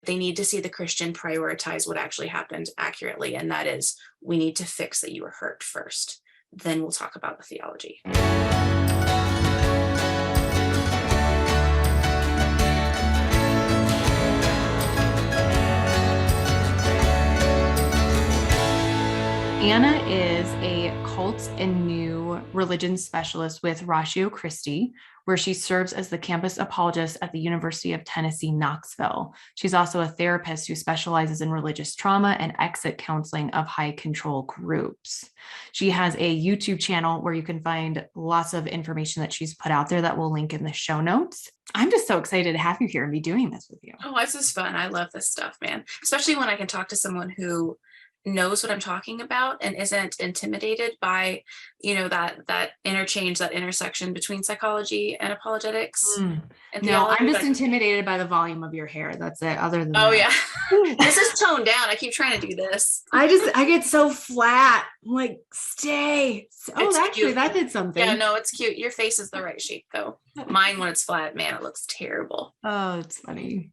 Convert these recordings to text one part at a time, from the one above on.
They need to see the Christian prioritize what actually happened accurately. And that is, we need to fix that you were hurt first. Then we'll talk about the theology. Anna is a cult and new religion specialist with Ratio Christi, where she serves as the campus apologist at the University of Tennessee, Knoxville. She's also a therapist who specializes in religious trauma and exit counseling of high control groups. She has a YouTube channel where you can find lots of information that she's put out there that we'll link in the show notes. I'm just so excited to have you here and be doing this with you. Oh, this is fun. I love this stuff, man. Especially when I can talk to someone who knows what I'm talking about and isn't intimidated by, that interchange, that intersection between psychology and apologetics. And no, I'm just intimidated by the volume of your hair. That's it. Other than that. Yeah. This is toned down. I keep trying to do this. I get so flat. I'm like, stay. Actually, that did something. Yeah, no, it's cute. Your face is the right shape though. Mine, when it's flat, man, it looks terrible. Oh, it's funny.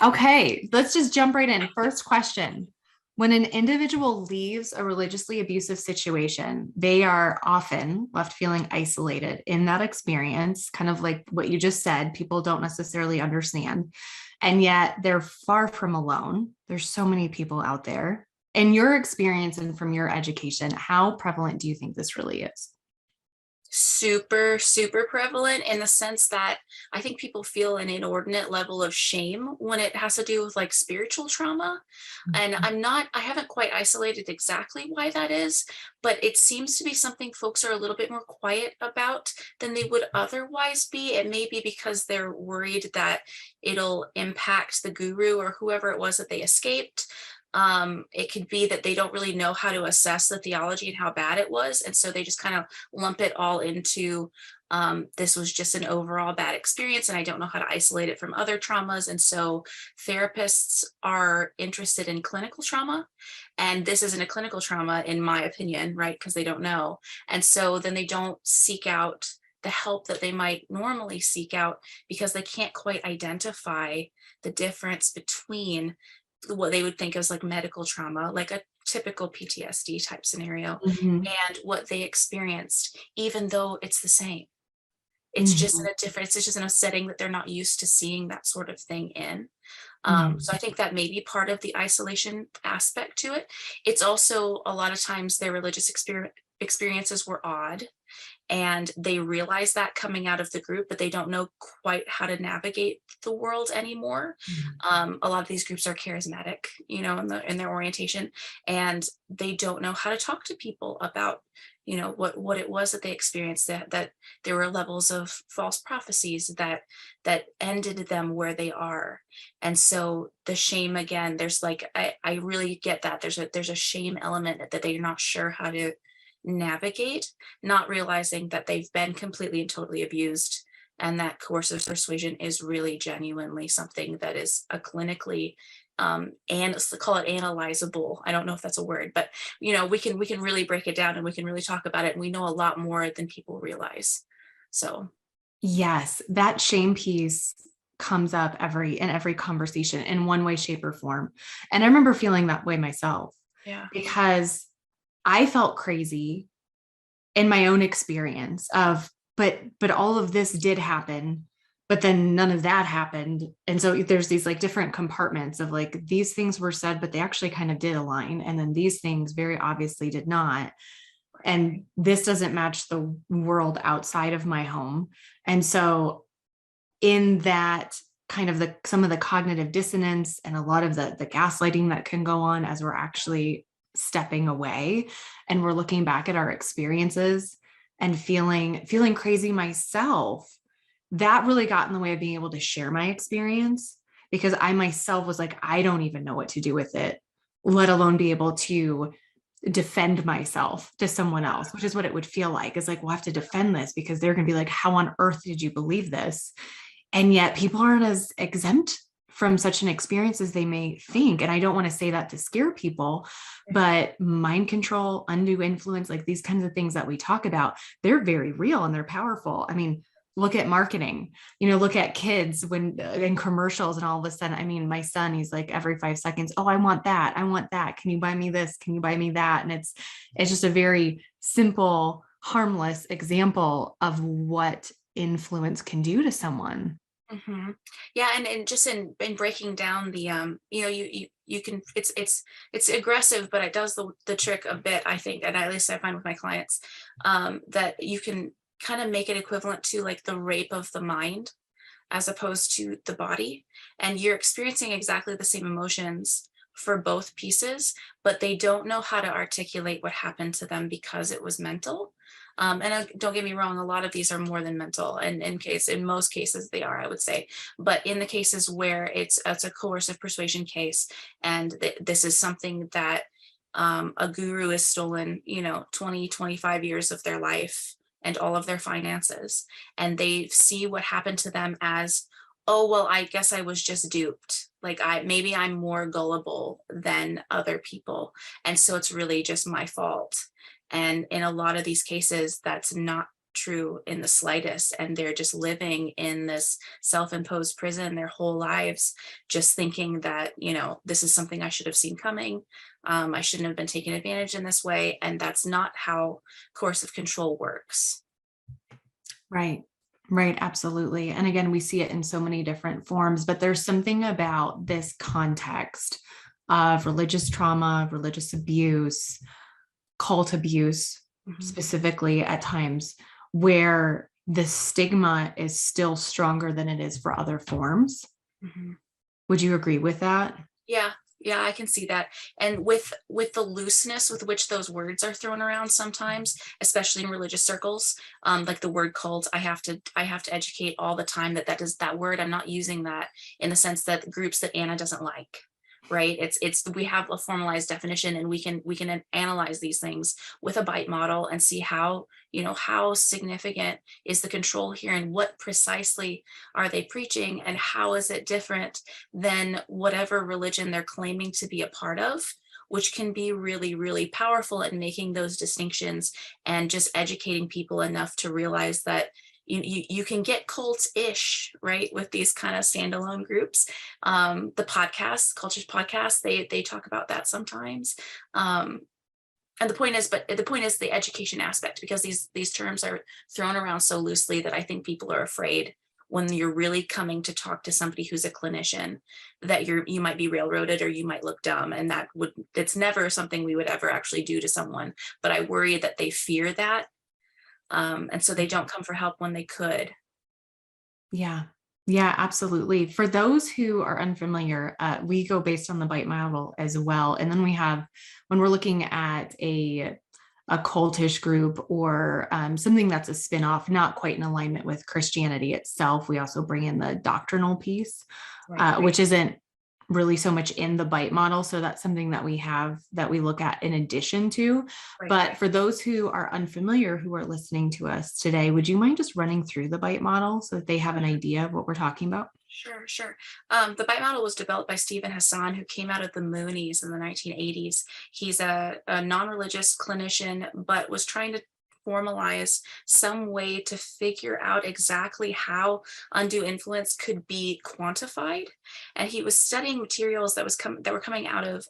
Okay, let's just jump right in. First question. When an individual leaves a religiously abusive situation, they are often left feeling isolated in that experience, kind of like what you just said. People don't necessarily understand, and yet they're far from alone. There's so many people out there. In your experience and from your education, how prevalent do you think this really is? Super, super prevalent, in the sense that I think people feel an inordinate level of shame when it has to do with like spiritual trauma. And I haven't quite isolated exactly why that is, but it seems to be something folks are a little bit more quiet about than they would otherwise be. It may be because they're worried that it'll impact the guru or whoever it was that they escaped. It could be that they don't really know how to assess the theology and how bad it was. And so they just kind of lump it all into, this was just an overall bad experience, and I don't know how to isolate it from other traumas. And so therapists are interested in clinical trauma, and this isn't a clinical trauma, in my opinion, right? Because they don't know. And so then they don't seek out the help that they might normally seek out, because they can't quite identify the difference between what they would think of as like medical trauma, like a typical PTSD type scenario, and what they experienced, even though it's the same. It's just in a different, it's just in a setting that they're not used to seeing that sort of thing in. So I think that may be part of the isolation aspect to it. It's also a lot of times their religious experiences were odd, and they realize that coming out of the group, but they don't know quite how to navigate the world anymore. A lot of these groups are charismatic, in their orientation, and they don't know how to talk to people about, what it was that they experienced, that there were levels of false prophecies that ended them where they are. And so the shame, again, there's like, I really get that there's a shame element that they're not sure how to navigate, not realizing that they've been completely and totally abused, and that coercive persuasion is really genuinely something that is a clinically and let's call it analyzable. I don't know if that's a word, but we can really break it down, and we can really talk about it, and we know a lot more than people realize. So yes, that shame piece comes up in every conversation in one way, shape, or form. And I remember feeling that way myself. Yeah. Because I felt crazy in my own experience of, but all of this did happen, but then none of that happened. And so there's these like different compartments of like, these things were said, but they actually kind of did align. And then these things very obviously did not. And this doesn't match the world outside of my home. And so in that kind of some of the cognitive dissonance and a lot of the gaslighting that can go on as we're actually stepping away and we're looking back at our experiences and feeling crazy myself, that really got in the way of being able to share my experience, because I myself was like, I don't even know what to do with it, let alone be able to defend myself to someone else, which is what it would feel like. It's like, we'll have to defend this because they're going to be like, how on earth did you believe this? And yet people aren't as exempt from such an experience as they may think. And I don't want to say that to scare people, but mind control, undue influence, like these kinds of things that we talk about, they're very real and they're powerful. I mean, look at marketing, you know, look at kids when in commercials, and all of a sudden, I mean, my son, he's like every 5 seconds, oh, I want that. I want that. Can you buy me this? Can you buy me that? And it's just a very simple, harmless example of what influence can do to someone. Mhm. Yeah, and just in breaking down the, you know, you can it's aggressive, but it does the trick a bit, I think, and at least I find with my clients, that you can kind of make it equivalent to like the rape of the mind as opposed to the body. And you're experiencing exactly the same emotions for both pieces, but they don't know how to articulate what happened to them because it was mental. Don't get me wrong, a lot of these are more than mental, and in most cases they are, I would say. But in the cases where it's a coercive persuasion case, and this is something that a guru has stolen, you know, 20, 25 years of their life and all of their finances, and they see what happened to them as, oh well, I guess I was just duped, like maybe I'm more gullible than other people, and so it's really just my fault. And in a lot of these cases that's not true in the slightest, and they're just living in this self-imposed prison their whole lives, just thinking that, you know, this is something I should have seen coming. I shouldn't have been taken advantage in this way, and that's not how coercive control works. Right. Right. Absolutely. And again, we see it in so many different forms, but there's something about this context of religious trauma, religious abuse, cult abuse, Mhm. specifically at times, where the stigma is still stronger than it is for other forms. Mhm. Would you agree with that? Yeah, yeah, I can see that. And with the looseness with which those words are thrown around sometimes, especially in religious circles, like the word cult, I have to educate all the time that that is that word. I'm not using that in the sense that groups that Anna doesn't like. Right. It's we have a formalized definition, and we can analyze these things with a bite model and see how, you know, how significant is the control here, and what precisely are they preaching, and how is it different than whatever religion they're claiming to be a part of, which can be really, really powerful at making those distinctions and just educating people enough to realize that you can get cult-ish, right, with these kind of standalone groups. The podcasts, cultures podcasts, they talk about that sometimes. Um, and the point is the education aspect, because these terms are thrown around so loosely that I think people are afraid when you're really coming to talk to somebody who's a clinician, that you might be railroaded or you might look dumb, and it's never something we would ever actually do to someone. But I worry that they fear that, and so they don't come for help when they could. Yeah. Yeah, absolutely. For those who are unfamiliar, we go based on the bite model as well. And then we have, when we're looking at a cultish group, or something that's a spin-off, not quite in alignment with Christianity itself, we also bring in the doctrinal piece, Right, which isn't really so much in the bite model. So that's something that we have that we look at in addition to. right. But for those who are unfamiliar, who are listening to us today, would you mind just running through the bite model so that they have an idea of what we're talking about? Sure, sure. The bite model was developed by Stephen Hassan, who came out of the Moonies in the 1980s. He's a non-religious clinician, but was trying to formalize some way to figure out exactly how undue influence could be quantified. And he was studying materials that were coming out of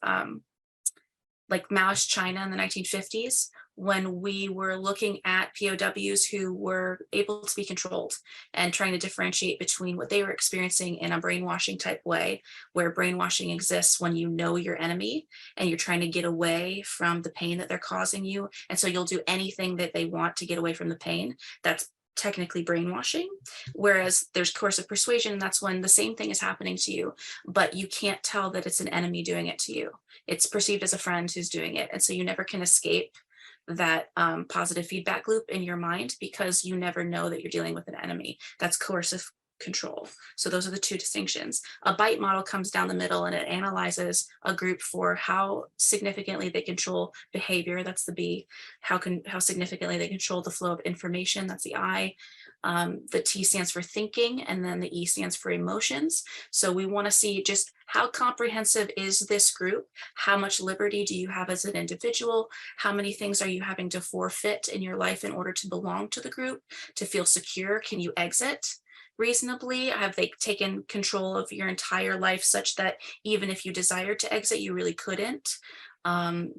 like Maoist China in the 1950s, when we were looking at POWs who were able to be controlled, and trying to differentiate between what they were experiencing in a brainwashing type way, where brainwashing exists when you know your enemy and you're trying to get away from the pain that they're causing you. And so you'll do anything that they want to get away from the pain. That's technically brainwashing. Whereas there's coercive persuasion, and that's when the same thing is happening to you, but you can't tell that it's an enemy doing it to you. It's perceived as a friend who's doing it. And so you never can escape that positive feedback loop in your mind, because you never know that you're dealing with an enemy. That's coercive control. So those are the two distinctions. A bite model comes down the middle, and it analyzes a group for how significantly they control behavior. That's the B. How significantly they control the flow of information. That's the I. The T stands for thinking, and then the E stands for emotions. So we want to see just how comprehensive is this group? How much liberty do you have as an individual? How many things are you having to forfeit in your life in order to belong to the group, to feel secure? Can you exit reasonably? Have they taken control of your entire life such that even if you desired to exit, you really couldn't?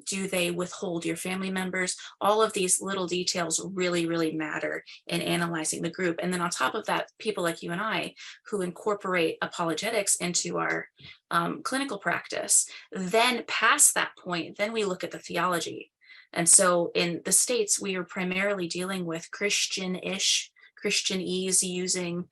Do they withhold your family members? All of these little details really, really matter in analyzing the group. And then on top of that, people like you and I who incorporate apologetics into our clinical practice, then past that point, then we look at the theology. And so in the States, we are primarily dealing with Christian-ish, Christianese using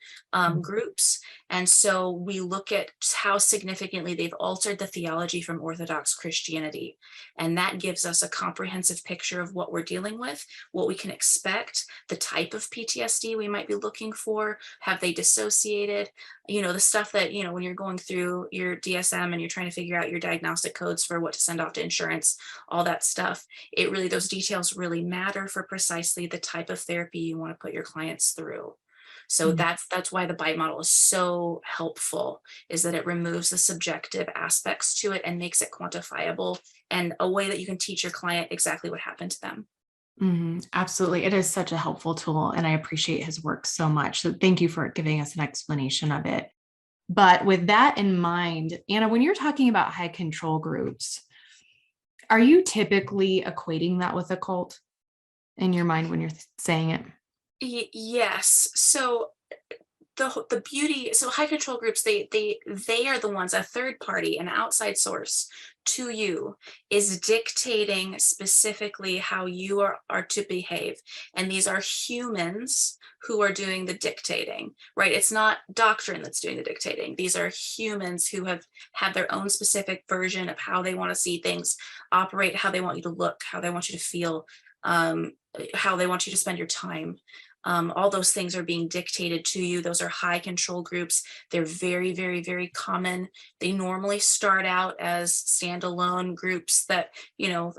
groups. And so we look at how significantly they've altered the theology from Orthodox Christianity. And that gives us a comprehensive picture of what we're dealing with, what we can expect, the type of PTSD we might be looking for. Have they dissociated? The stuff that, when you're going through your DSM and you're trying to figure out your diagnostic codes for what to send off to insurance, all that stuff, those details really matter for precisely the type of therapy you want to put your clients through. So that's why the bite model is so helpful, is that it removes the subjective aspects to it and makes it quantifiable and a way that you can teach your client exactly what happened to them. Absolutely. It is such a helpful tool, and I appreciate his work so much. So thank you for giving us an explanation of it. But with that in mind, Anna, when you're talking about high control groups, are you typically equating that with a cult in your mind when you're saying it? Yes. So the beauty, so high control groups, they are the ones, a third party, an outside source to you is dictating specifically how you are to behave. And these are humans who are doing the dictating, right? It's not doctrine that's doing the dictating. These are humans who have had their own specific version of how they want to see things operate, how they want you to look, how they want you to feel, how they want you to spend your time. All those things are being dictated to you. Those are high control groups. They're very, very, very common. They normally start out as standalone groups that,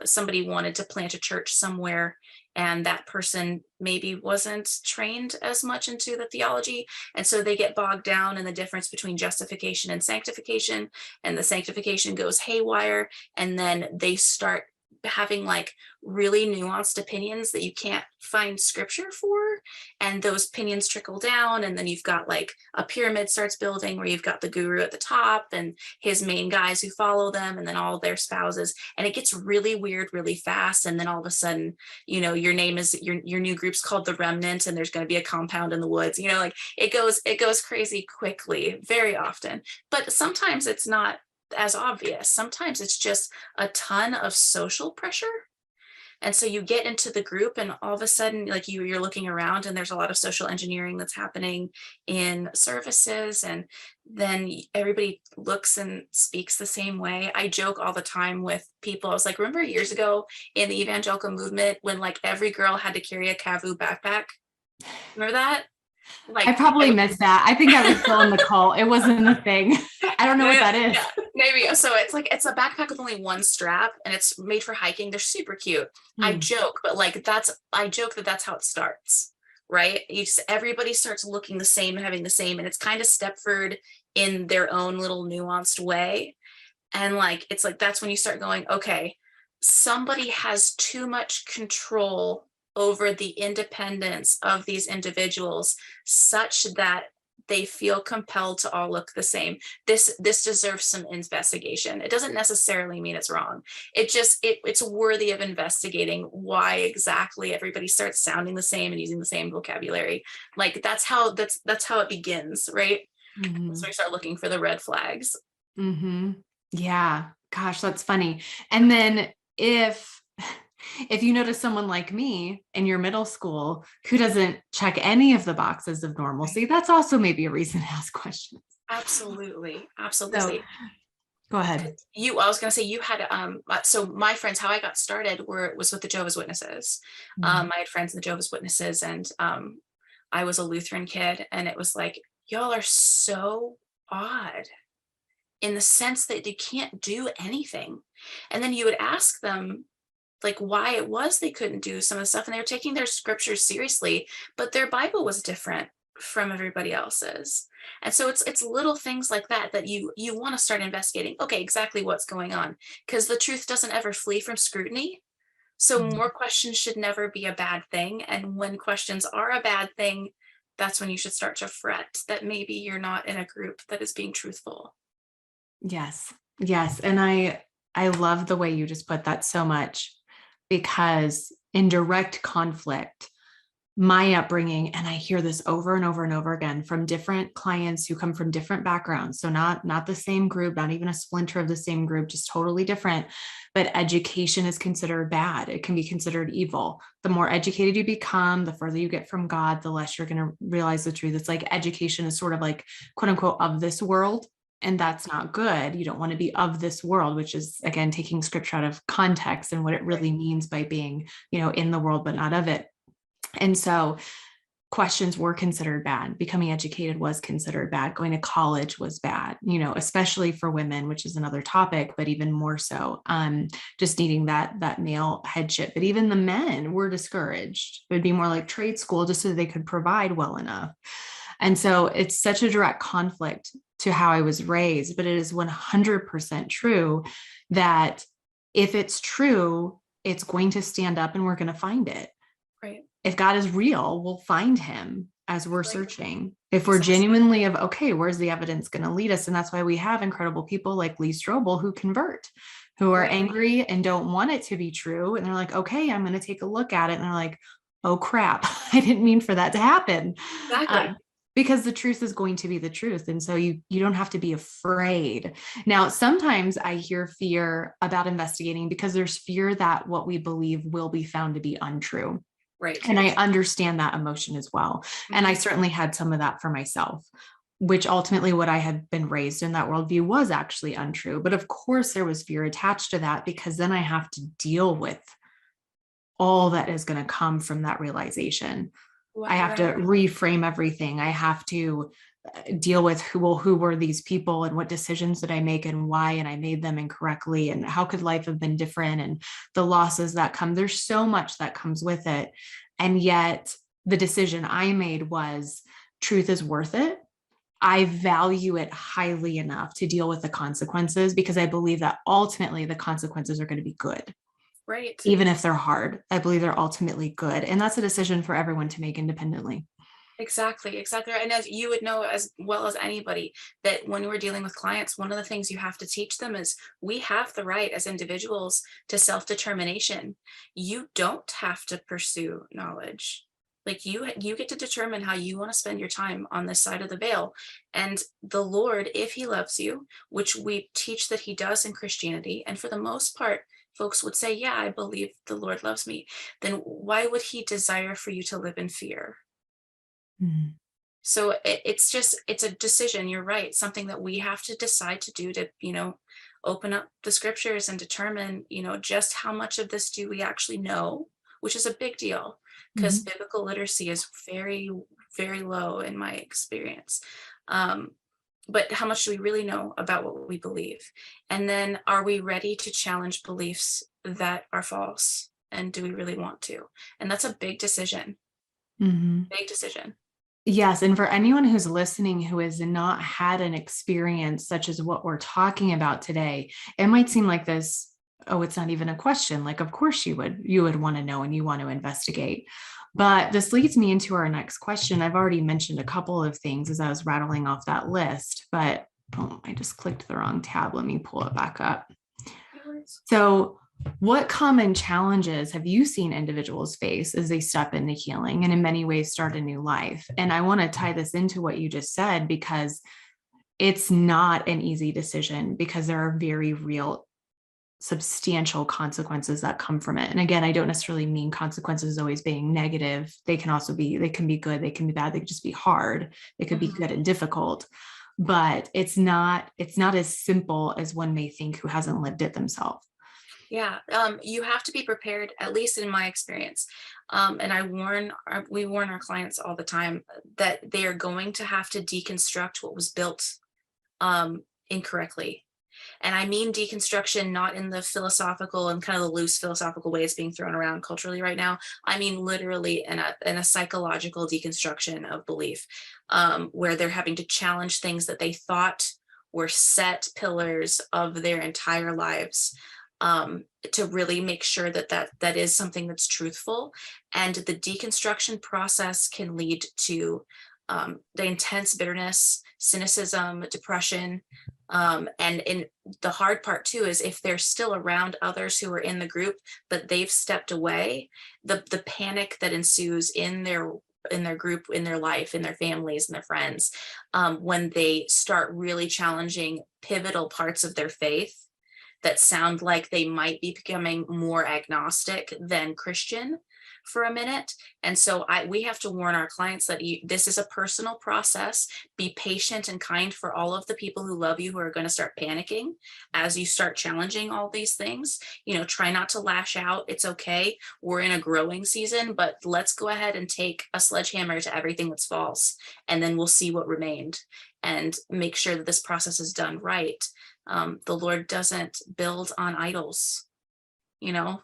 somebody wanted to plant a church somewhere and that person maybe wasn't trained as much into the theology. And so they get bogged down in the difference between justification and sanctification, and the sanctification goes haywire. And then they start having like really nuanced opinions that you can't find scripture for, and those opinions trickle down, and then you've got like a pyramid starts building where you've got the guru at the top and his main guys who follow them, and then all their spouses, and it gets really weird really fast. And then all of a sudden, your name is your new group's called the Remnant, and there's going to be a compound in the woods, like it goes crazy quickly very often. But sometimes it's not as obvious. Sometimes it's just a ton of social pressure. And so you get into the group and all of a sudden, like you're looking around and there's a lot of social engineering that's happening in services. And then everybody looks and speaks the same way. I joke all the time with people. I was like, remember years ago in the evangelical movement when like every girl had to carry a Kavu backpack? Remember that? I probably missed that. I think I was still in the cult. It wasn't a thing. I don't know what that is. Yeah, maybe. So it's a backpack with only one strap and it's made for hiking. They're super cute. I joke, but like I joke that that's how it starts, right? Everybody starts looking the same and having the same, and it's kind of Stepford in their own little nuanced way. And like it's like that's when you start going, okay, somebody has too much control over the independence of these individuals such that they feel compelled to all look the same. This deserves some investigation. It doesn't necessarily mean it's wrong. It's worthy of investigating why exactly everybody starts sounding the same and using the same vocabulary. Like that's how it begins, right? So we start looking for the red flags. Yeah. Gosh, that's funny. And then if you notice someone like me in your middle school who doesn't check any of the boxes of normalcy, that's also maybe a reason to ask questions. Absolutely. So, go ahead. I was going to say you had, so my friends, how I got started was with the Jehovah's Witnesses. I had friends in the Jehovah's Witnesses, and I was a Lutheran kid, and it was like, y'all are so odd in the sense that you can't do anything. And then you would ask them, like why it was they couldn't do some of the stuff, and they were taking their scriptures seriously, but their Bible was different from everybody else's. And so it's little things like that that you want to start investigating. Okay, exactly what's going on, because the truth doesn't ever flee from scrutiny. So Mhm. more questions should never be a bad thing. And when questions are a bad thing, that's when you should start to fret that maybe you're not in a group that is being truthful. Yes. Yes. And I love the way you just put that so much, because in direct conflict, my upbringing, and I hear this over and over and over again from different clients who come from different backgrounds, so not the same group, not even a splinter of the same group, just totally different. But education is considered bad, it can be considered evil. The more educated you become, the further you get from God, the less you're going to realize the truth. It's like education is sort of like, quote unquote, of this world, and that's not good. You don't want to be of this world, which is again taking scripture out of context and what it Right. really means by being, in the world but not of it. And so questions were considered bad. Becoming educated was considered bad. Going to college was bad, especially for women, which is another topic, but even more so, just needing that male headship. But even the men were discouraged. It would be more like trade school just so they could provide well enough. And so it's such a direct conflict to how I was raised, but it is 100% true that if it's true, it's going to stand up and we're going to find it. Right. If God is real, we'll find him as we're Right. searching. If we're Exactly. genuinely of, okay, where's the evidence going to lead us? And that's why we have incredible people like Lee Strobel who convert, who are Right. angry and don't want it to be true. And they're like, okay, I'm going to take a look at it. And they're like, oh crap, I didn't mean for that to happen. Exactly. Because the truth is going to be the truth. And so you don't have to be afraid. Now, sometimes I hear fear about investigating because there's fear that what we believe will be found to be untrue. Right. And I understand that emotion as well. And I Mhm. certainly had some of that for myself, which ultimately what I had been raised in that worldview was actually untrue. But of course, there was fear attached to that because then I have to deal with all that is going to come from that realization. I have to Right. reframe everything. I have to deal with who were these people and what decisions did I make and why, and I made them incorrectly, and how could life have been different, and the losses that come. There's so much that comes with it. And yet the decision I made was truth is worth it. I value it highly enough to deal with the consequences because I believe that ultimately the consequences are going to be good. Right. Even if they're hard, I believe they're ultimately good. And that's a decision for everyone to make independently. Exactly, exactly right. And as you would know as well as anybody, that when we're dealing with clients, one of the things you have to teach them is we have the right as individuals to self-determination. You don't have to pursue knowledge. Like you get to determine how you want to spend your time on this side of the veil. And the Lord, if he loves you, which we teach that he does in Christianity, and for the most part, folks would say, yeah, I believe the Lord loves me, then why would he desire for you to live in fear? Mhm. So it's just it's a decision. You're right. Something that we have to decide to do to, open up the scriptures and determine, just how much of this do we actually know, which is a big deal because Mhm. biblical literacy is very, very low in my experience. Um, but how much do we really know about what we believe? And then are we ready to challenge beliefs that are false? And do we really want to? And that's a big decision. Mhm. Big decision. Yes, and for anyone who's listening who has not had an experience such as what we're talking about today, it might seem like this, oh, it's not even a question. Like, of course you would want to know and you want to investigate. But this leads me into our next question. I've already mentioned a couple of things as I was rattling off that list, but oh, I just clicked the wrong tab. Let me pull it back up. So, what common challenges have you seen individuals face as they step into healing and in many ways start a new life? And I want to tie this into what you just said because it's not an easy decision because there are very real, substantial consequences that come from it. And again, I don't necessarily mean consequences always being negative. They can be good, they can be bad, they could just be hard, they could be Mhm. good and difficult. But it's not as simple as one may think who hasn't lived it themselves. Yeah, you have to be prepared, at least in my experience. And we warn our clients all the time that they are going to have to deconstruct what was built incorrectly. And I mean deconstruction not in the philosophical and kind of the loose philosophical way it's being thrown around culturally right now. I mean literally in a psychological deconstruction of belief, where they're having to challenge things that they thought were set pillars of their entire lives, to really make sure that that is something that's truthful. And the deconstruction process can lead to the intense bitterness, cynicism, depression. And in the hard part too is if they're still around others who are in the group, but they've stepped away, the panic that ensues in their group, in their life, in their families and their friends, when they start really challenging pivotal parts of their faith that sound like they might be becoming more agnostic than Christian for a minute. And so we have to warn our clients that this is a personal process. Be patient and kind for all of the people who love you who are going to start panicking as you start challenging all these things. Try not to lash out. It's okay. We're in a growing season, but let's go ahead and take a sledgehammer to everything that's false, and then we'll see what remained and make sure that this process is done right. The Lord doesn't build on idols, you know?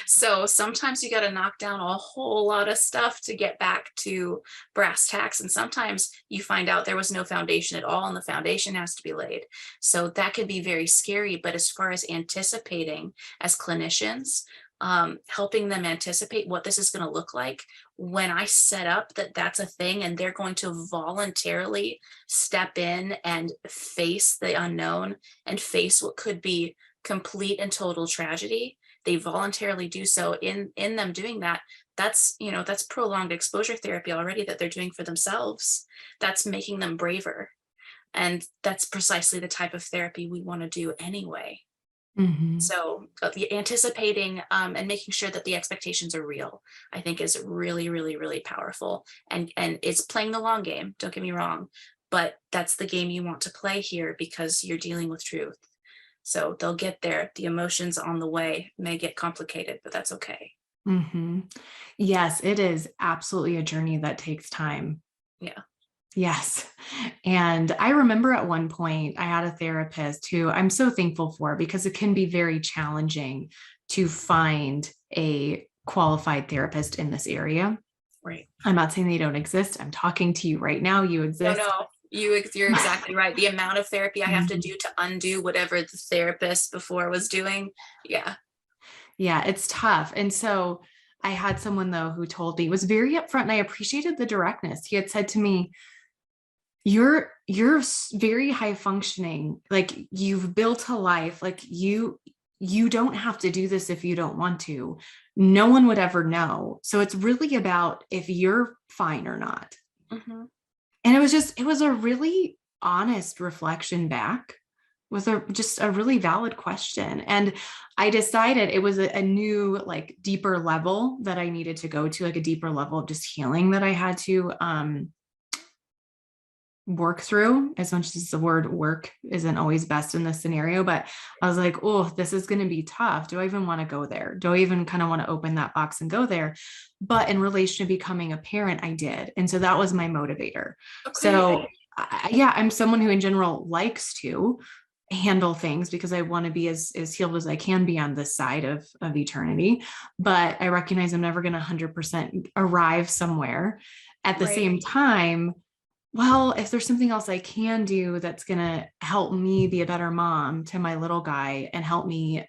So sometimes you got to knock down a whole lot of stuff to get back to brass tacks. And sometimes you find out there was no foundation at all and the foundation has to be laid. So that can be very scary. But as far as anticipating as clinicians, helping them anticipate what this is going to look like when I set up that that's a thing and they're going to voluntarily step in and face the unknown and face what could be complete and total tragedy. They voluntarily do so. In them doing that, that's prolonged exposure therapy already that they're doing for themselves. That's making them braver. And that's precisely the type of therapy we want to do anyway. Mhm. So anticipating and making sure that the expectations are real, I think is really, really, really powerful. And it's playing the long game, don't get me wrong, but that's the game you want to play here because you're dealing with truth. So they'll get there. The emotions on the way may get complicated, but that's okay. Mhm. Yes, it is absolutely a journey that takes time. Yeah. Yes. And I remember at one point I had a therapist who I'm so thankful for because it can be very challenging to find a qualified therapist in this area. Right. I'm not saying they don't exist. I'm talking to you right now. You No, exist. no, you're exactly right. The amount of therapy I have to Mhm. do to undo whatever the therapist before was doing. Yeah. Yeah, it's tough. And so I had someone though who told me, was very upfront, and I appreciated the directness. He had said to me, you're very high functioning, like you've built a life, like you don't have to do this if you don't want to. No one would ever know. So it's really about if you're fine or not. Hmm. And it was a really honest reflection back with just a really valid question. And I decided it was a new, like deeper level that I needed to go to, like a deeper level of just healing that I had to work through, as much as the word work isn't always best in this scenario. But I was like, oh, this is going to be tough. Do I even want to go there? Do I even kind of want to open that box and go there? But in relation to becoming a parent, I did. And so that was my motivator. Okay. So yeah, I'm someone who in general likes to handle things because I want to be as healed as I can be on this side of eternity. But I recognize I'm never going to 100% arrive somewhere. At the Right. same time, well, if there's something else I can do that's going to help me be a better mom to my little guy and help me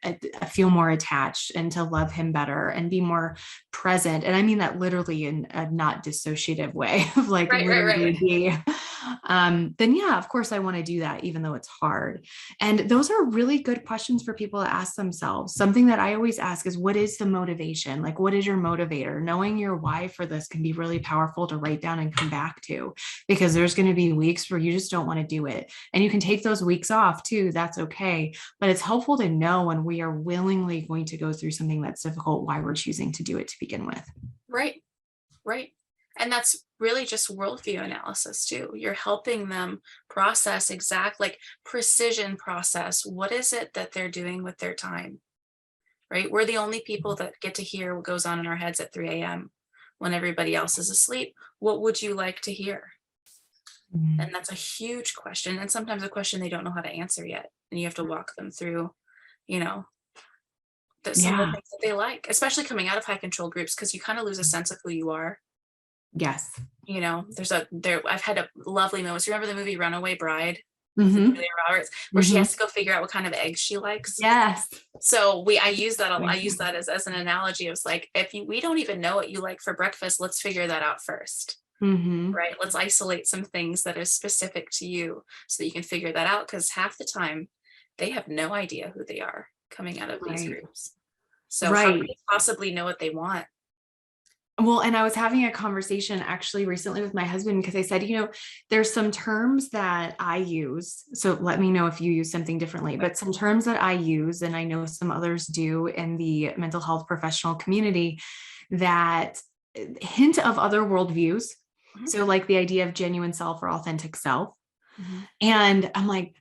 feel more attached and to love him better and be more present. And I mean that literally in a not dissociative way of like Right. Right. literally Right. be, then yeah, of course I want to do that, even though it's hard. And those are really good questions for people to ask themselves. Something that I always ask is, what is the motivation? Like, what is your motivator? Knowing your why for this can be really powerful to write down and come back to, because there's going to be weeks where you just don't want to do it. And you can take those weeks off too. That's okay. But it's helpful to know when we are willingly going to go through something that's difficult, why we're choosing to do it to begin with. Right. Right. And that's really just worldview analysis too. You're helping them process like precision process. What is it that they're doing with their time? Right. We're the only people that get to hear what goes on in our heads at 3 a.m. when everybody else is asleep. What would you like to hear? Mhm. And that's a huge question, and sometimes a question they don't know how to answer yet, and you have to walk them through, you know, some of the Yeah. things that they like, especially coming out of high control groups, because you kind of lose a sense of who you are. Yes. I've had a lovely moments. Remember the movie Runaway Bride with the Hmm. Julia Roberts, where she Hmm. has to go figure out what kind of eggs she likes? Yes. So I use that I use Mhm. that as an analogy. It was like, if we don't even know what you like for breakfast, let's figure that out first. Hmm. Right? Let's isolate some things that are specific to you so that you can figure that out, because half the time they have no idea who they are coming out of these Right. groups. So how could Right. they possibly know what they want? Well, and I was having a conversation actually recently with my husband because I said, there's some terms that I use. So let me know if you use something differently, Okay. but some terms that I use, and I know some others do in the mental health professional community that hint of other worldviews. Mhm, So, like the idea of genuine self or authentic self. mhm. And I'm like,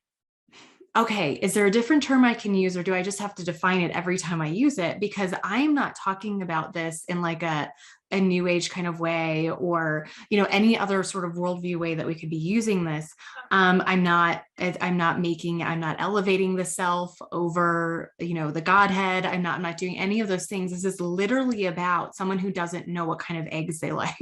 okay, is there a different term I can use, or do I just have to define it every time I use it? Because I'm not talking about this in like a new age kind of way, or any other sort of worldview way that we could be using this. I'm not elevating the self over the Godhead. I'm not doing any of those things. This is literally about someone who doesn't know what kind of eggs they like.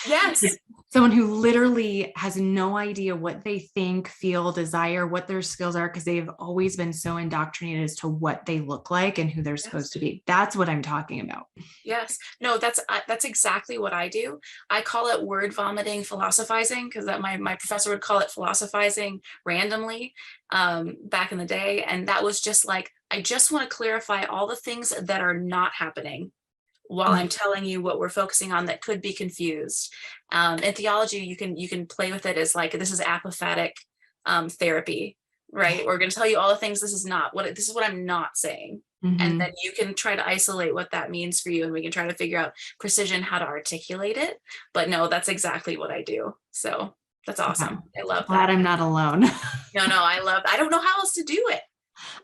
Yes. Someone who literally has no idea what they think, feel, desire, what their skills are, because they've always been so indoctrinated as to what they look like and who they're Yes. supposed to be. That's what I'm talking about. Yes. No, that's exactly what I do. I call it word vomiting philosophizing, because that my professor would call it philosophizing randomly, back in the day. And that was just like, I just want to clarify all the things that are not happening while I'm telling you what we're focusing on that could be confused. In theology, you can play with it as like, this is apophatic therapy, right? We're going to tell you all the things this is not what this is what I'm not saying. And then Mm-hmm. you can try to isolate what that means for you, and we can try to figure out precision how to articulate it. But no, that's exactly what I do. So that's awesome. Wow. I love Glad that. I'm not alone. No, I don't know how else to do it.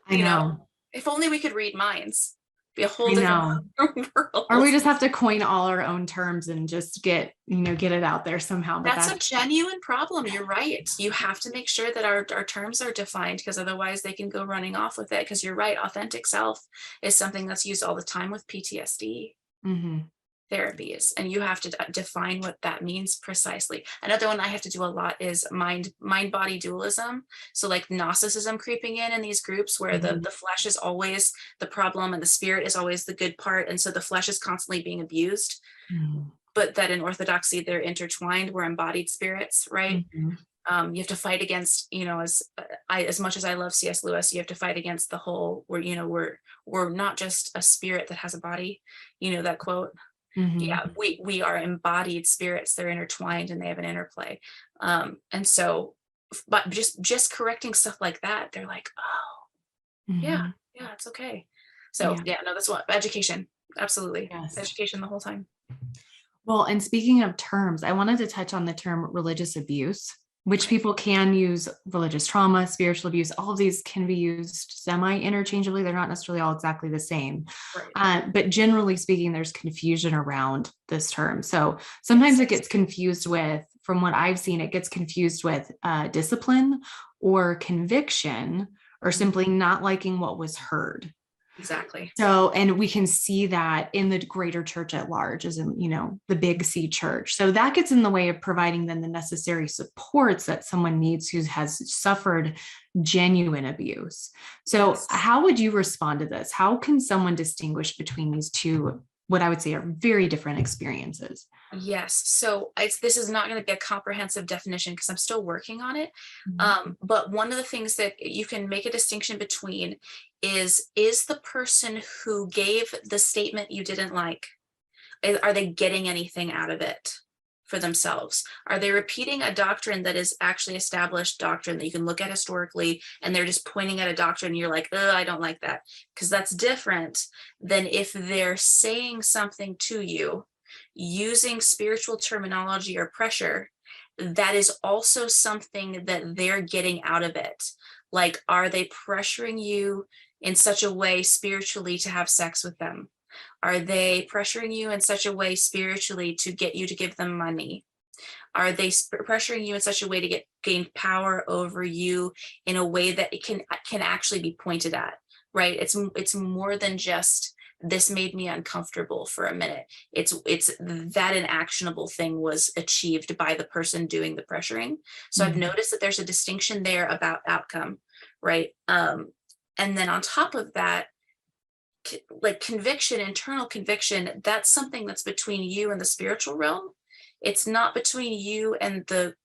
I You know, know. if only we could read minds, be a whole I different know. Or world. we just have to coin all our own terms and just get it out there somehow. But That's a that's genuine problem. You're right. You have to make sure that our terms are defined, because otherwise they can go running off with it. Because you're right, authentic self is something that's used all the time with PTSD mhm. therapies, and you have to define what that means precisely. Another one I have to do a lot is mind body dualism. So like Gnosticism creeping in these groups, where the Mhm. the flesh is always the problem and the spirit is always the good part, and so the flesh is constantly being abused, Mhm. but that in orthodoxy they're intertwined. We're embodied spirits, right? Mhm. You have to fight against, as much as I love C.S. Lewis, you have to fight against the whole, where we're not just a spirit that has a body, that quote. Yeah, Mhm. we are embodied spirits. They're intertwined and they have an interplay. And so, but just correcting stuff like that, they're like, oh yeah, Mhm. yeah, it's okay. So Yeah. yeah, no, that's what education. Absolutely. Yes. Education the whole time. Well, and speaking of terms, I wanted to touch on the term religious abuse, which Okay. people can use religious trauma, spiritual abuse. All of these can be used semi interchangeably. They're not necessarily all exactly the same. Right. But generally speaking, there's confusion around this term. So sometimes Yes. it gets confused with, from what I've seen, it gets confused with discipline or conviction, or Mhm. simply not liking what was heard. Exactly. So, and we can see that in the greater church at large, as in, the big C church. So that gets in the way of providing then the necessary supports that someone needs who has suffered genuine abuse. So, Yes. how would you respond to this? How can someone distinguish between these two, what I would say are very different experiences? Yes. So this is not going to be a comprehensive definition, because I'm still working on it. Mhm. But one of the things that you can make a distinction between is the person who gave the statement you didn't like, are they getting anything out of it for themselves? Are they repeating a doctrine that is actually established doctrine that you can look at historically, and they're just pointing at a doctrine and you're like, I don't like that? Because that's different than if they're saying something to you using spiritual terminology or pressure that is also something that they're getting out of it. Like, are they pressuring you in such a way spiritually to have sex with them? Are they pressuring you in such a way spiritually to get you to give them money? Are they pressuring you in such a way to gain power over you in a way that it can actually be pointed at, right? It's more than just, this made me uncomfortable for a minute. It's that an actionable thing was achieved by the person doing the pressuring. So I've noticed that there's a distinction there about outcome, right? And then on top of that, like conviction, internal conviction, that's something that's between you and the spiritual realm. It's not between you and the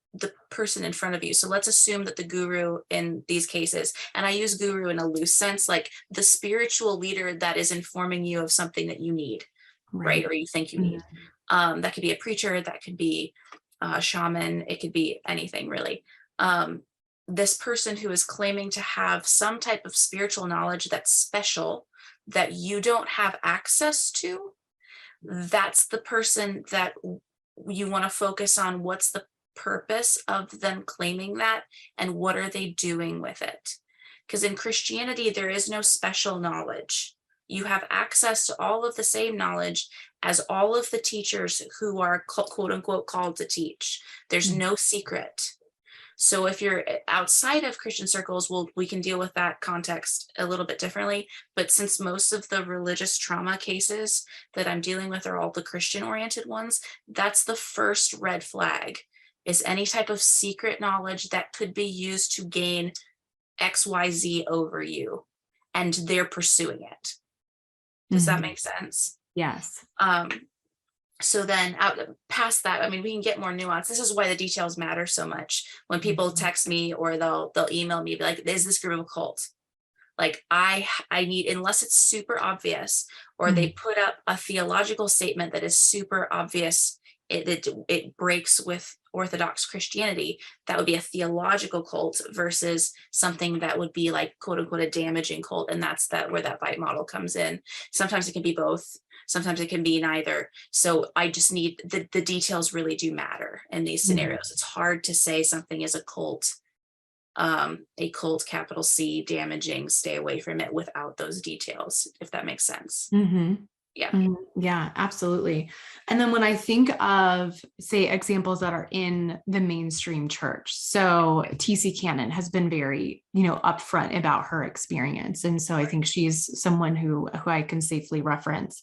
person in front of you. So let's assume that the guru in these cases, and I use guru in a loose sense, like the spiritual leader that is informing you of something that you need, right? Or you think you need. That could be a preacher, that could be a shaman, it could be anything really. This person who is claiming to have some type of spiritual knowledge that's special, that you don't have access to, that's the person that you want to focus on. What's the purpose of them claiming that, and what are they doing with it? Because in Christianity, there is no special knowledge. You have access to all of the same knowledge as all of the teachers who are quote unquote called to teach. There's no secret. So if you're outside of Christian circles, we can deal with that context a little bit differently. But since most of the religious trauma cases that I'm dealing with are all the Christian oriented ones, that's the first red flag, is any type of secret knowledge that could be used to gain XYZ over you, and they're pursuing it. Does that make sense? Yes. So then out past that, I mean, we can get more nuance. This is why the details matter so much. When people text me or they'll email me, be like, is this group a cult? Like I need, unless it's super obvious, or they put up a theological statement that is super obvious, it breaks with Orthodox Christianity, that would be a theological cult versus something that would be like quote unquote a damaging cult. And that's where that bite model comes in. Sometimes it can be both. Sometimes it can be neither. So I just need the details really do matter in these scenarios. It's hard to say something is a cult capital C, damaging, stay away from it, without those details, if that makes sense. Yeah. Yeah, absolutely. And then when I think of, say, examples that are in the mainstream church, so TC Cannon has been very, upfront about her experience. And so I think she's someone who I can safely reference.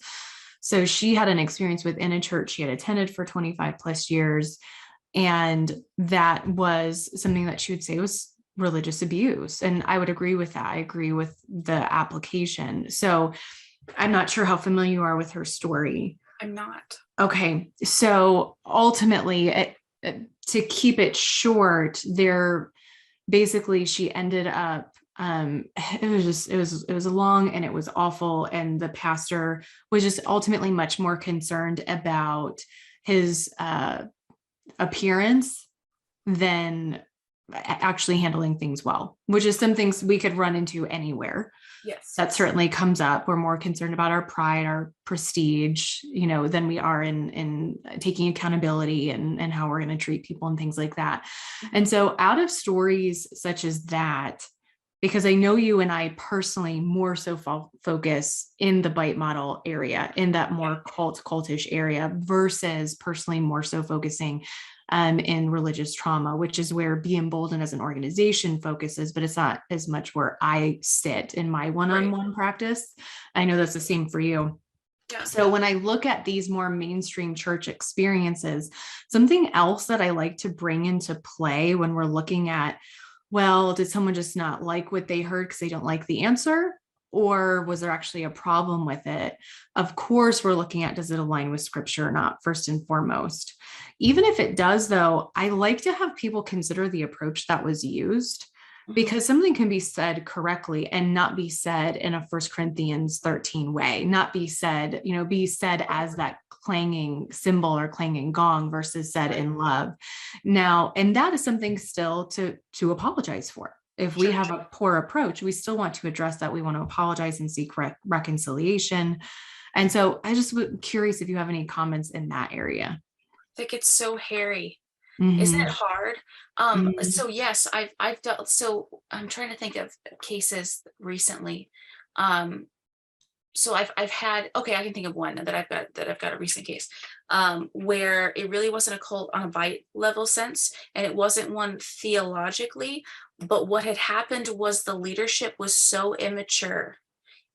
So she had an experience within a church she had attended for 25 plus years. And that was something that she would say was religious abuse. And I would agree with that. I agree with the application. So I'm not sure how familiar you are with her story. I'm not. Okay. So ultimately, to keep it short, she ended up, it was long and it was awful. And the pastor was just ultimately much more concerned about his appearance than actually handling things well, which is some things we could run into anywhere. Yes. That certainly comes up. We're more concerned about our pride, our prestige, than we are in taking accountability and how we're going to treat people and things like that. And so out of stories such as that, because I know you and I personally more so focus in the bite model area, in that more cultish area, versus personally more so focusing in religious trauma, which is where Be Emboldened as an organization focuses, but it's not as much where I sit in my one-on-one practice. I know that's the same for you. Yeah. So when I look at these more mainstream church experiences, something else that I like to bring into play when we're looking at, well, did someone just not like what they heard because they don't like the answer? Or was there actually a problem with it? Of course, we're looking at, does it align with scripture or not, first and foremost. Even if it does, though, I like to have people consider the approach that was used, because something can be said correctly and not be said in a 1 Corinthians 13 way, not be said, be said as that clanging cymbal or clanging gong versus said in love. Now, and that is something still to apologize for. If we have a poor approach, we still want to address that. We want to apologize and seek reconciliation. And so I just was curious if you have any comments in that area. I think it's so hairy. Isn't it hard? So yes, I've dealt, so I'm trying to think of cases recently. so I've had, okay, I can think of one that I've got a recent case, where it really wasn't a cult on a bite level sense, and it wasn't one theologically, but what had happened was the leadership was so immature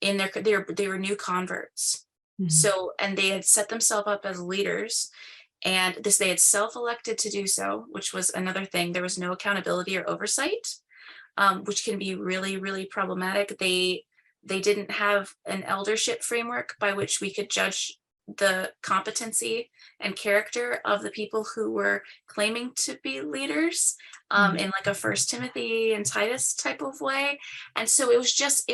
in they were new converts. Mhm. So, and they had set themselves up as leaders, and this they had self-elected to do so, which was another thing. There was no accountability or oversight, which can be really, really problematic. They didn't have an eldership framework by which we could judge the competency and character of the people who were claiming to be leaders, Mhm. in like a First Timothy and Titus type of way. And so it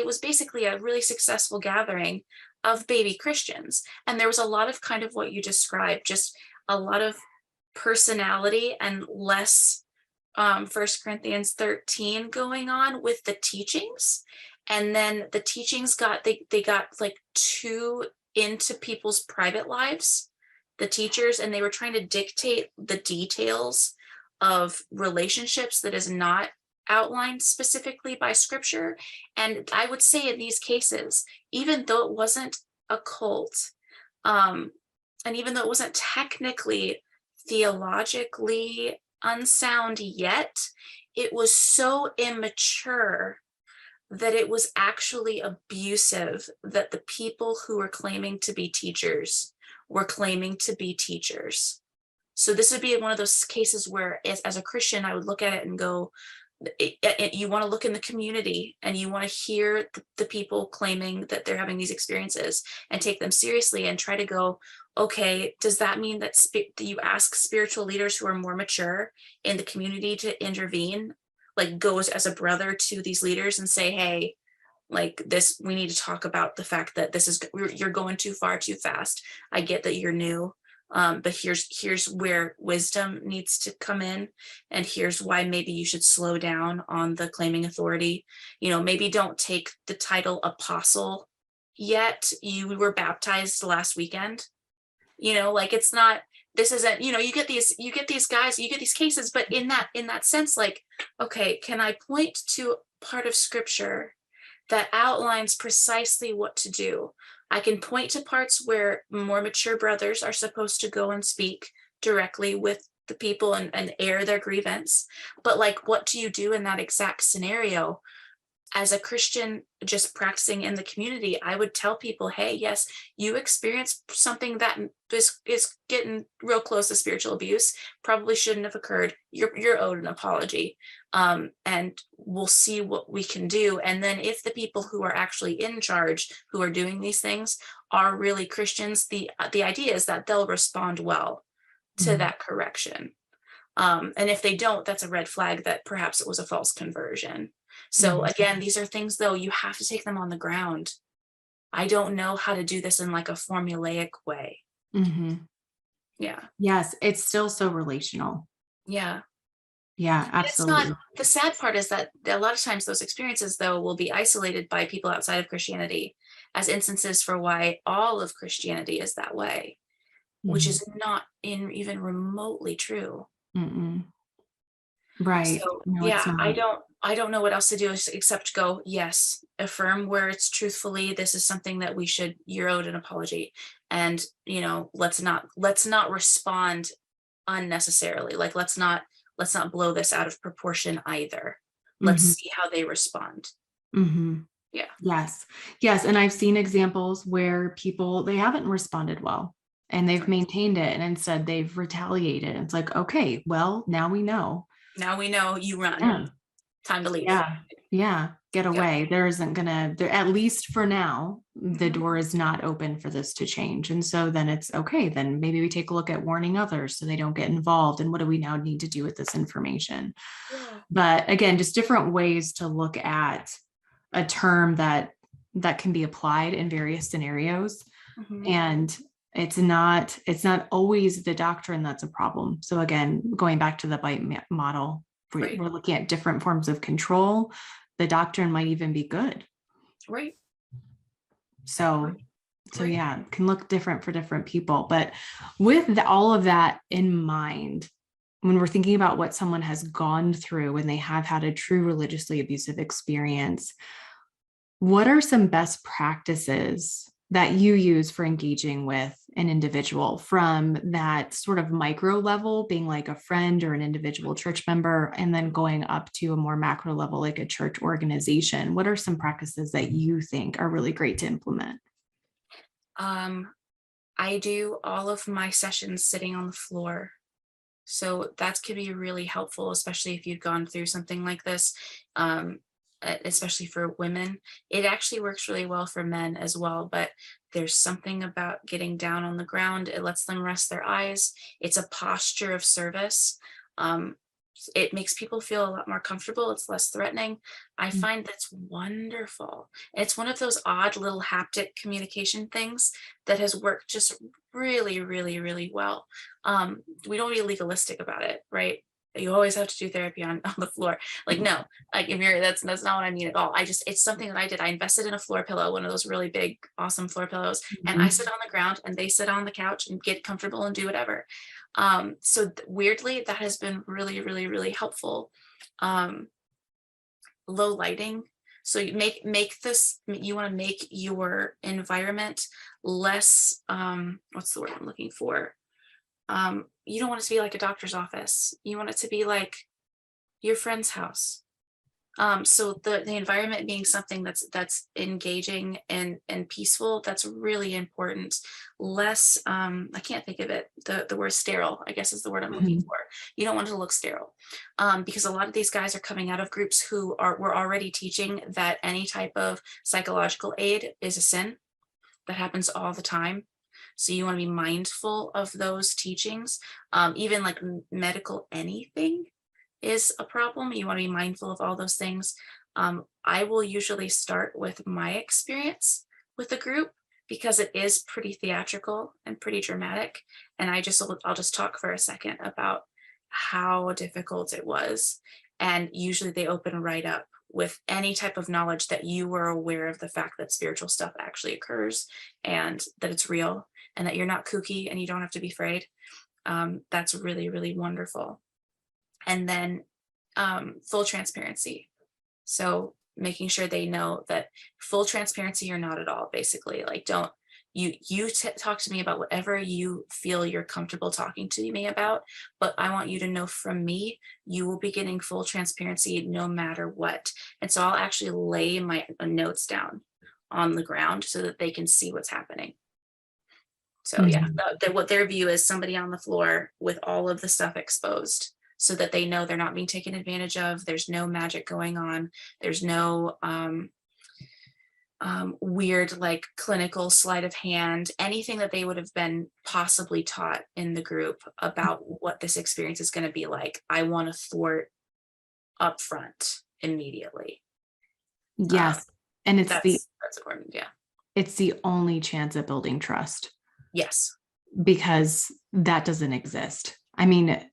was basically a really successful gathering of baby Christians. And there was a lot of kind of what you described, just a lot of personality and less First Corinthians 13 going on with the teachings. And then the teachings they got like too into people's private lives, the teachers, and they were trying to dictate the details of relationships that is not outlined specifically by scripture. And I would say in these cases, even though it wasn't a cult, um, and even though it wasn't technically theologically unsound yet, it was so immature that it was actually abusive, that the people who were claiming to be teachers were claiming to be teachers. So this would be one of those cases where as a Christian, I would look at it and go, you want to look in the community and you want to hear the people claiming that they're having these experiences and take them seriously and try to go, okay, does that mean that you ask spiritual leaders who are more mature in the community to intervene, like goes as a brother to these leaders and say, hey, like this, we need to talk about the fact that you're going too far too fast. I get that you're new, but here's where wisdom needs to come in, and here's why maybe you should slow down on the claiming authority. Maybe don't take the title apostle yet. You were baptized last weekend. Like it's not, this isn't, you get these guys, you get these cases, but in that sense, like, okay, can I point to part of scripture that outlines precisely what to do? I can point to parts where more mature brothers are supposed to go and speak directly with the people and air their grievance. But like, what do you do in that exact scenario? As a Christian just practicing in the community, I would tell people, hey, yes, you experienced something that is getting real close to spiritual abuse, probably shouldn't have occurred. You're owed an apology. And we'll see what we can do. And then if the people who are actually in charge, who are doing these things, are really Christians, the idea is that they'll respond well to Mhm. that correction. And if they don't, that's a red flag that perhaps it was a false conversion. So Mhm. again, these are things though, you have to take them on the ground. I don't know how to do this in like a formulaic way. Mhm. Yeah. Yes, it's still so relational. Yeah. Yeah, And it's not, absolutely. the sad part is that a lot of times those experiences though will be isolated by people outside of Christianity as instances for why all of Christianity is that way, which Mhm. is not even remotely true. Mm-mm. Right. So No, it's yeah, not. I don't know what else to do except go, yes, affirm where it's truthfully, this is something that you're owed an apology. And let's not respond unnecessarily. Like let's not blow this out of proportion either. Let's Mhm. see how they respond. Mhm. Yeah. Yes. Yes, and I've seen examples where people they haven't responded well and they've Right. maintained it and instead they've retaliated. It's like, okay, well, now we know. Now we know you run. Yeah. Time to leave. Yeah. Yeah. Get Yep. away. There isn't gonna there at least for now, the Mhm. door is not open for this to change. And so then it's okay, then maybe we take a look at warning others so they don't get involved. And what do we now need to do with this information? Yeah. But again, just different ways to look at a term that can be applied in various scenarios. Mhm. And it's not always the doctrine that's a problem. So again, going back to the model, Right. we're looking at different forms of control. The doctrine might even be good. Right. So Right. so Right. yeah, it can look different for different people. But with all of that in mind, when we're thinking about what someone has gone through when they have had a true religiously abusive experience, what are some best practices that you use for engaging with an individual, from that sort of micro level, being like a friend or an individual church member, and then going up to a more macro level, like a church organization? What are some practices that you think are really great to implement? Um, I do all of my sessions sitting on the floor. So that can be really helpful, especially if you've gone through something like this, especially for women. It actually works really well for men as well, but there's something about getting down on the ground. It lets them rest their eyes. It's a posture of service. Um, it makes people feel a lot more comfortable. It's less threatening. I find that's wonderful. It's one of those odd little haptic communication things that has worked just really, really, really well. We don't be legalistic about it, right? You always have to do therapy on the floor. Like, no, like if you're that's not what I mean at all. It's something that I did. I invested in a floor pillow, one of those really big, awesome floor pillows, and I sit Mhm. on the ground and they sit on the couch and get comfortable and do whatever. Weirdly, that has been really, really, really helpful. Um, Low lighting. So you make this, you want to make your environment less, what's the word I'm looking for? You don't want it to be like a doctor's office. You want it to be like your friend's house. So the environment being something that's engaging and peaceful, that's really important. Less, I can't think of it. The word sterile, I guess, is the word I'm looking Mhm. for. You don't want it to look sterile, because a lot of these guys are coming out of groups who are were already teaching that any type of psychological aid is a sin. That happens all the time. So you want to be mindful of those teachings. Even like medical anything is a problem. You want to be mindful of all those things. I will usually start with my experience with the group because it is pretty theatrical and pretty dramatic. And I'll just talk for a second about how difficult it was. And usually they open right up with any type of knowledge that you were aware of the fact that spiritual stuff actually occurs and that it's real and that you're not kooky and you don't have to be afraid. That's really, really wonderful. And then full transparency. So making sure they know that full transparency or not at all, basically. Like, don't talk to me about whatever you feel you're comfortable talking to me about, but I want you to know from me, you will be getting full transparency no matter what. And so I'll actually lay my notes down on the ground so that they can see what's happening. So yeah, Mhm. what their view is somebody on the floor with all of the stuff exposed so that they know they're not being taken advantage of. There's no magic going on. There's no weird like clinical sleight of hand, anything that they would have been possibly taught in the group about what this experience is going to be like. I want to thwart up front immediately. Um, Yes. And that's important. Yeah. it's the only chance at building trust, Yes. because that doesn't exist. I mean,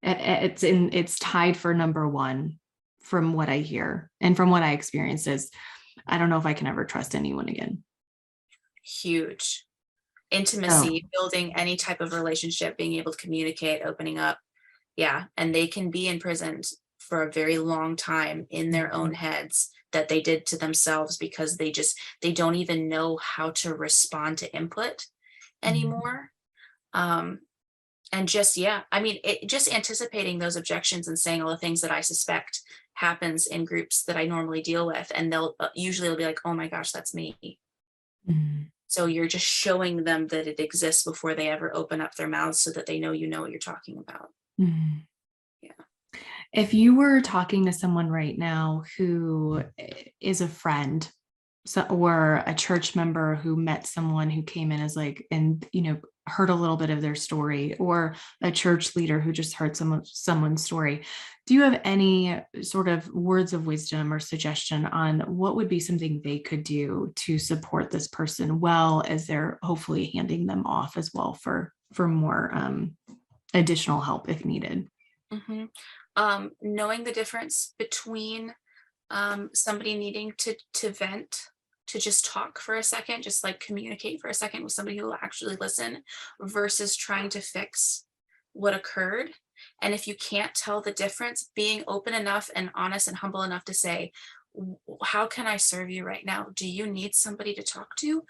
it's tied for number one from what I hear and from what I experience is, I don't know if I can ever trust anyone again. Huge. So, Intimacy, building any type of relationship, being able to communicate, opening up. Yeah, and they can be imprisoned for a very long time in their own heads that they did to themselves because they don't even know how to respond to input anymore. Um, and just yeah, I mean, just anticipating those objections and saying all the things that I suspect happens in groups that I normally deal with, and they'll usually they'll be like, "Oh my gosh, that's me." mhm. So you're just showing them that it exists before they ever open up their mouths so that they know you know what you're talking about. Mhm. Yeah. If you were talking to someone right now who is a friend, so, or a church member who met someone who came in as like, and heard a little bit of their story, or a church leader who just heard someone's story, do you have any sort of words of wisdom or suggestion on what would be something they could do to support this person well, as they're hopefully handing them off as well for more additional help if needed? hmm Knowing the difference between somebody needing to vent, to just talk for a second, just like communicate for a second with somebody who will actually listen, versus trying to fix what occurred. And if you can't tell the difference, being open enough and honest and humble enough to say, how can I serve you right now? Do you need somebody to talk to?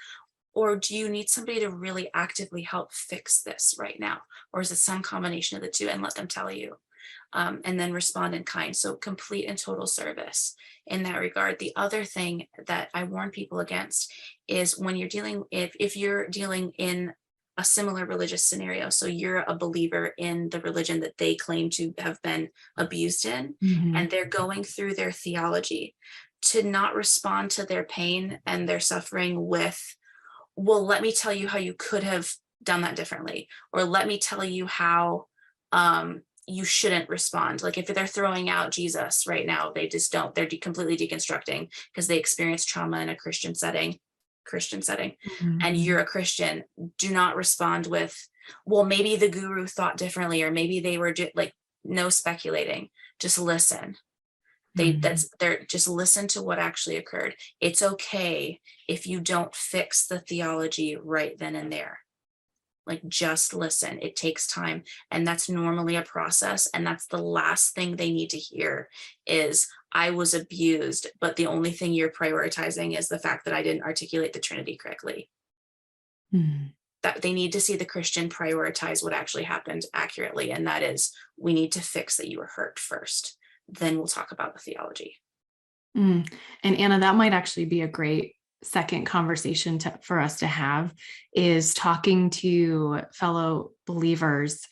Or do you need somebody to really actively help fix this right now? Or is it some combination of the two? And let them tell you. And then respond in kind. So complete and total service in that regard. The other thing that I warn people against is when you're dealing, if you're dealing in a similar religious scenario, so you're a believer in the religion that they claim to have been abused in, Mhm. and they're going through their theology, to not respond to their pain and their suffering with, well, let me tell you how you could have done that differently, or let me tell you how you shouldn't respond. Like if they're throwing out Jesus right now, they just don't, they're completely deconstructing because they experience trauma in a Christian setting, and you're Mhm. a Christian. Do not respond with, well, maybe the guru thought differently, or maybe they were like, no speculating, just listen. Mhm. They're just listen to what actually occurred. It's okay if you don't fix the theology right then and there. Like, just listen. It takes time, and that's normally a process, and that's the last thing they need to hear is, I was abused, but the only thing you're prioritizing is the fact that I didn't articulate the Trinity correctly. Mhm. That they need to see the Christian prioritize what actually happened accurately, and that is, we need to fix that you were hurt first. Then we'll talk about the theology. Mm. And Anna, that might actually be a great second conversation for us to have, is talking to fellow believers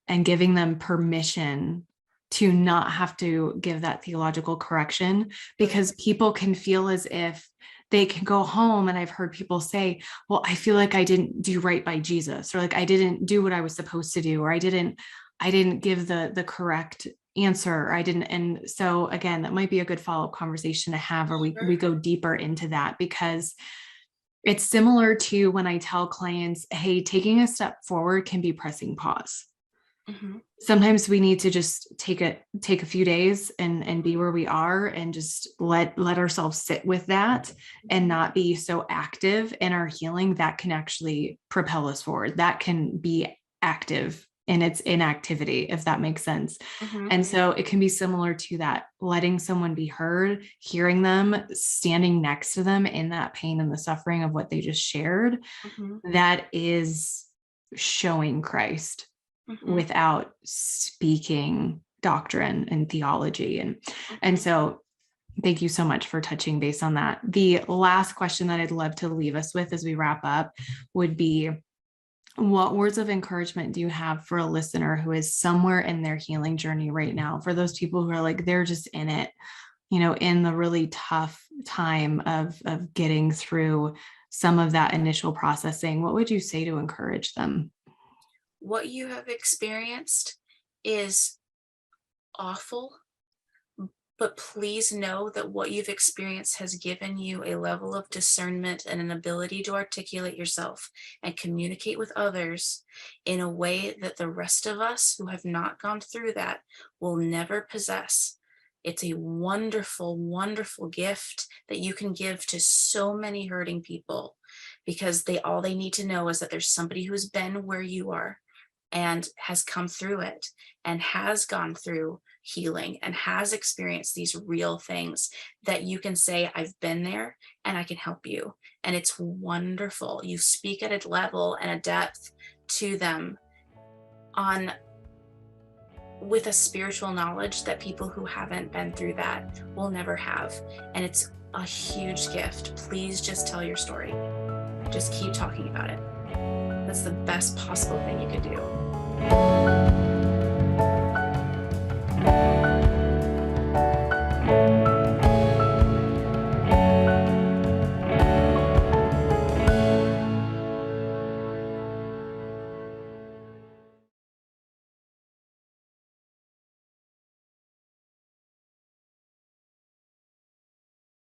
and giving them permission to not have to give that theological correction, because people can feel as if they can go home. And I've heard people say, well, I feel like I didn't do right by Jesus, or like I didn't do what I was supposed to do, or I didn't give the correct answer. I didn't. And so again, that might be a good follow-up conversation to have, where we Sure. go deeper into that, because it's similar to when I tell clients, hey, taking a step forward can be pressing pause. Mhm. Sometimes we need to just take a few days and be where we are, and just let ourselves sit with that, and Mhm. not be so active in our healing. That can actually propel us forward. That can be active in its inactivity, if that makes sense. Mhm. And so it can be similar to that, letting someone be heard, hearing them, standing next to them in that pain and the suffering of what they just shared. Mhm. That is showing Christ Mhm. without speaking doctrine and theology. And Mhm. so thank you so much for touching base on that. The last question that I'd love to leave us with as we wrap up would be, what words of encouragement do you have for a listener who is somewhere in their healing journey right now? For those people who are like, they're just in it, in the really tough time of getting through some of that initial processing, what would you say to encourage them? What you have experienced is awful, but please know that what you've experienced has given you a level of discernment and an ability to articulate yourself and communicate with others in a way that the rest of us who have not gone through that will never possess. It's a wonderful, wonderful gift that you can give to so many hurting people, because all they need to know is that there's somebody who's been where you are and has come through it and has gone through healing and has experienced these real things, that you can say, I've been there and I can help you. And it's wonderful. You speak at a level and a depth to them on with a spiritual knowledge that people who haven't been through that will never have. And it's a huge gift. Please just tell your story. Just keep talking about it. That's the best possible thing you could do.